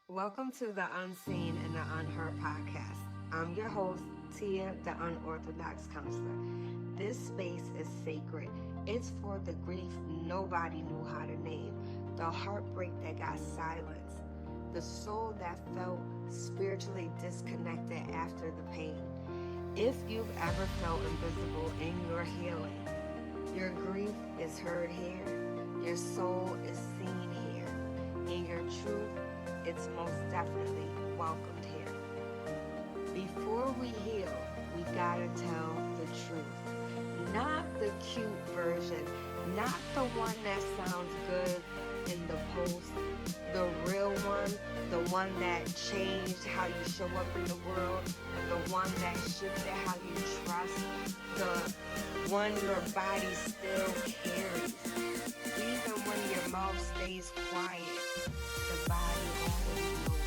Welcome to the Unseen and the Unheard podcast. I'm your host, Tia, the Unorthodox counselor. This space is sacred. It's for the grief nobody knew how to name, the heartbreak that got silenced, the soul that felt spiritually disconnected after the pain. If you've ever felt invisible in your healing, your grief is heard here, your soul is seen here, and your truth, it's most definitely welcomed here. Before we heal, we gotta tell the truth. Not the cute version, not the one that sounds good in the post, the real one, the one that changed how you show up in the world, the one that shifted how you trust, the one your body still carries. Even when your mouth stays quiet, the body always knows.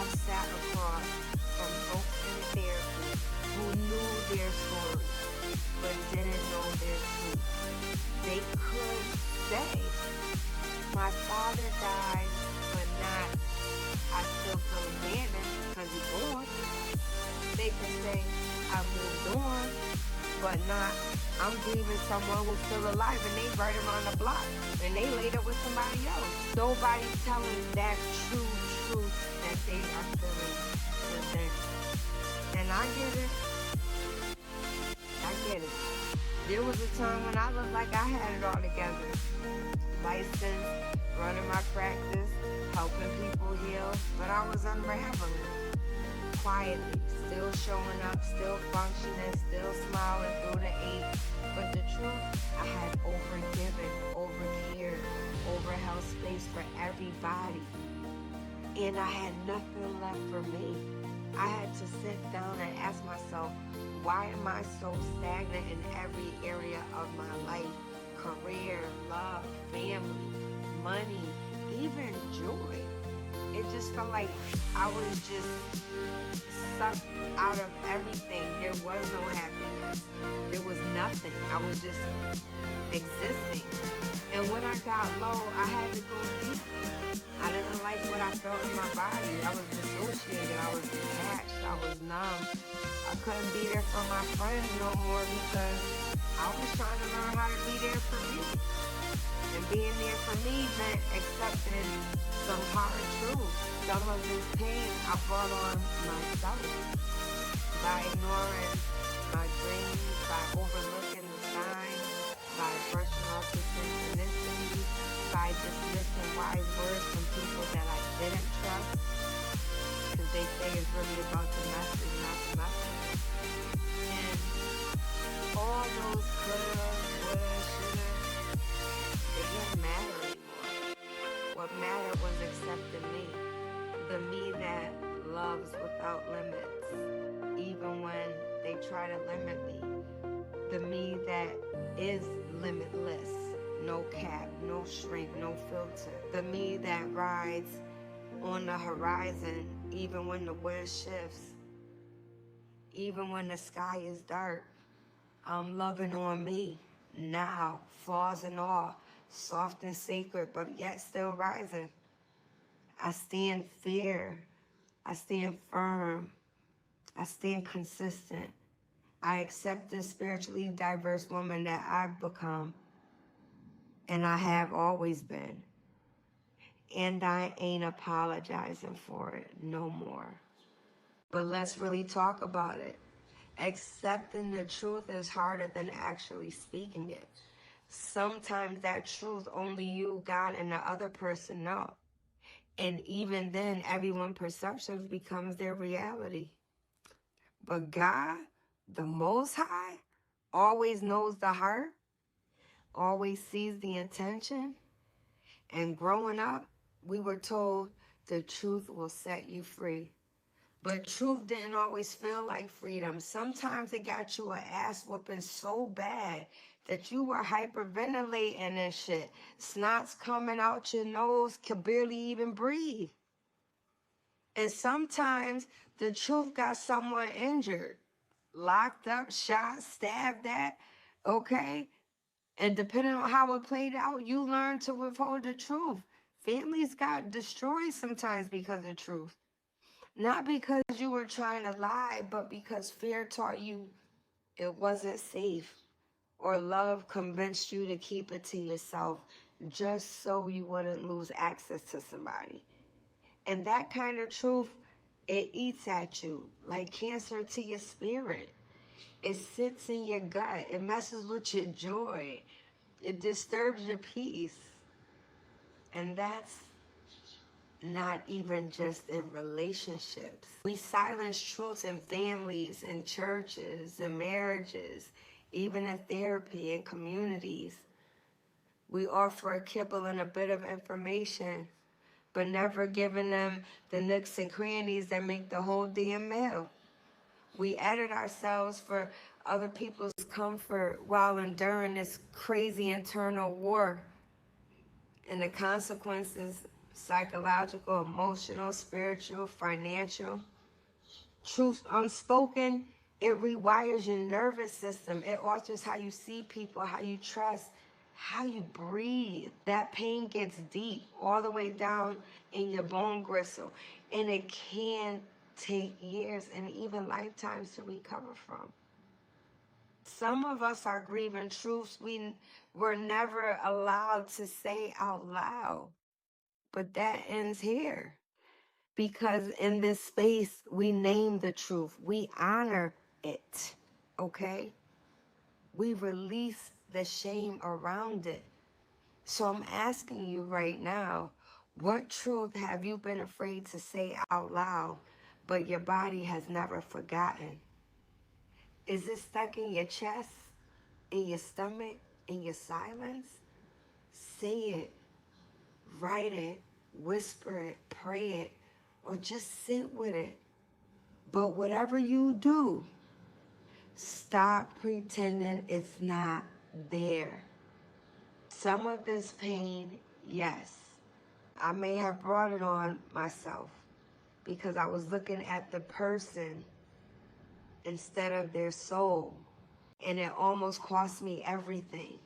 I've sat across from folks in therapy who knew their story but didn't know their truth. They could say, my father died, but not, I still feel abandoned because he's gone. They could say, I moved on, but not, I'm grieving someone who's still alive and they right around the block and they laid up with somebody else. Nobody's telling that true truth that they are feeling within. And I get it. I get it. There was a time when I looked like I had it all together. Licensed, running my practice, helping people heal, but I was unraveling. Quietly, still showing up, still functioning, still smiling through the ache. But the truth, I had overgiven, overcared, overheld space for everybody. And I had nothing left for me. I had to sit down and ask myself, why am I so stagnant in every area of my life? Career, love, family, money, even joy. It just felt like I was just sucked out of everything. There was no happiness. There was nothing. I was just existing. And when I got low, I had to go deep. I didn't like what I felt in my body. I was dissociated. I was detached. I was numb. I couldn't be there for my friends no more because I was trying to learn how to be there for me. And being there for me meant accepting some hard truth. Some of this pain I brought on myself by ignoring my dreams, by overlooking the signs, by brushing off the synchronicity, by dismissing wise words from people that I didn't trust, because they say it's really about the message, not the message. And all those coulda, woulda, shoulda, they didn't matter anymore. What mattered was accepting me. The me that loves without limits, even when they try to limit me. The me that is limitless, no cap, no shrink, no filter. The me that rides on the horizon, even when the wind shifts, even when the sky is dark. I'm loving on me now, flaws and all, soft and sacred, but yet still rising. I stand fair. I stand firm. I stand consistent. I accept the spiritually diverse woman that I've become. And I have always been. And I ain't apologizing for it no more. But let's really talk about it. Accepting the truth is harder than actually speaking it. Sometimes that truth only you, God, and the other person know. And even then, everyone's perception becomes their reality. But God, the Most High, always knows the heart, always sees the intention. And growing up, we were told the truth will set you free. But truth didn't always feel like freedom. Sometimes it got you an ass whooping so bad that you were hyperventilating and shit. Snot's coming out your nose, could barely even breathe. And sometimes the truth got someone injured, locked up, shot, stabbed at, okay? And depending on how it played out, you learn to withhold the truth. Families got destroyed sometimes because of truth. Not because you were trying to lie, but because fear taught you it wasn't safe, or love convinced you to keep it to yourself just so you wouldn't lose access to somebody. And that kind of truth, it eats at you like cancer to your spirit. It sits in your gut. It messes with your joy. It disturbs your peace. And that's not even just in relationships. We silence truth in families, in churches, in marriages, even in therapy and communities. We offer a kibble and a bit of information, but never giving them the nooks and crannies that make the whole damn meal. We edit ourselves for other people's comfort while enduring this crazy internal war. And the consequences, psychological, emotional, spiritual, financial. Truth unspoken, it rewires your nervous system. It alters how you see people, how you trust, how you breathe. That pain gets deep, all the way down in your bone gristle. And it can take years and even lifetimes to recover from. Some of us are grieving truths we were never allowed to say out loud. But that ends here. Because in this space, we name the truth. We honor it. Okay? We release the shame around it. So I'm asking you right now, what truth have you been afraid to say out loud, but your body has never forgotten? Is it stuck in your chest, in your stomach, in your silence? Say it, write it, whisper it, pray it, or just sit with it. But whatever you do, stop pretending it's not there. Some of this pain, yes, I may have brought it on myself because I was looking at the person instead of their soul. And it almost cost me everything.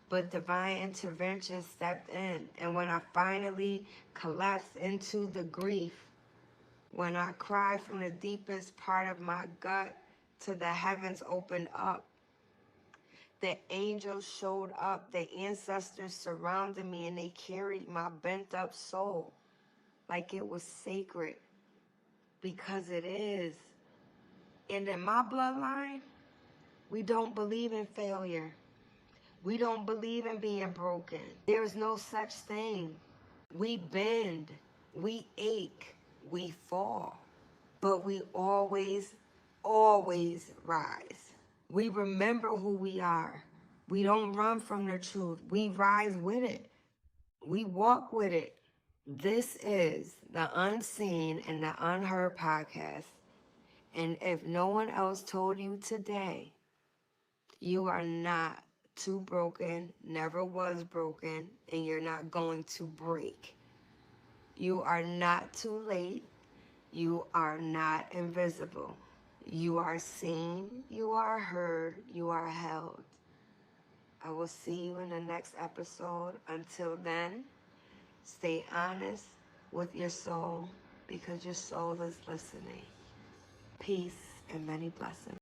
But divine intervention stepped in. And when I finally collapsed into the grief, when I cried from the deepest part of my gut to the heavens opened up, the angels showed up, the ancestors surrounded me, and they carried my bent up soul like it was sacred, because it is. And in my bloodline, we don't believe in failure. We don't believe in being broken. There's no such thing. We bend, we ache, we fall, but we always, always rise. We remember who we are. We don't run from the truth. We rise with it. We walk with it. This is the Unseen and the Unheard podcast. And if no one else told you today, you are not too broken, never was broken, and you're not going to break. You are not too late. You are not invisible. You are seen, you are heard, you are held. I will see you in the next episode. Until then, stay honest with your soul because your soul is listening. Peace and many blessings.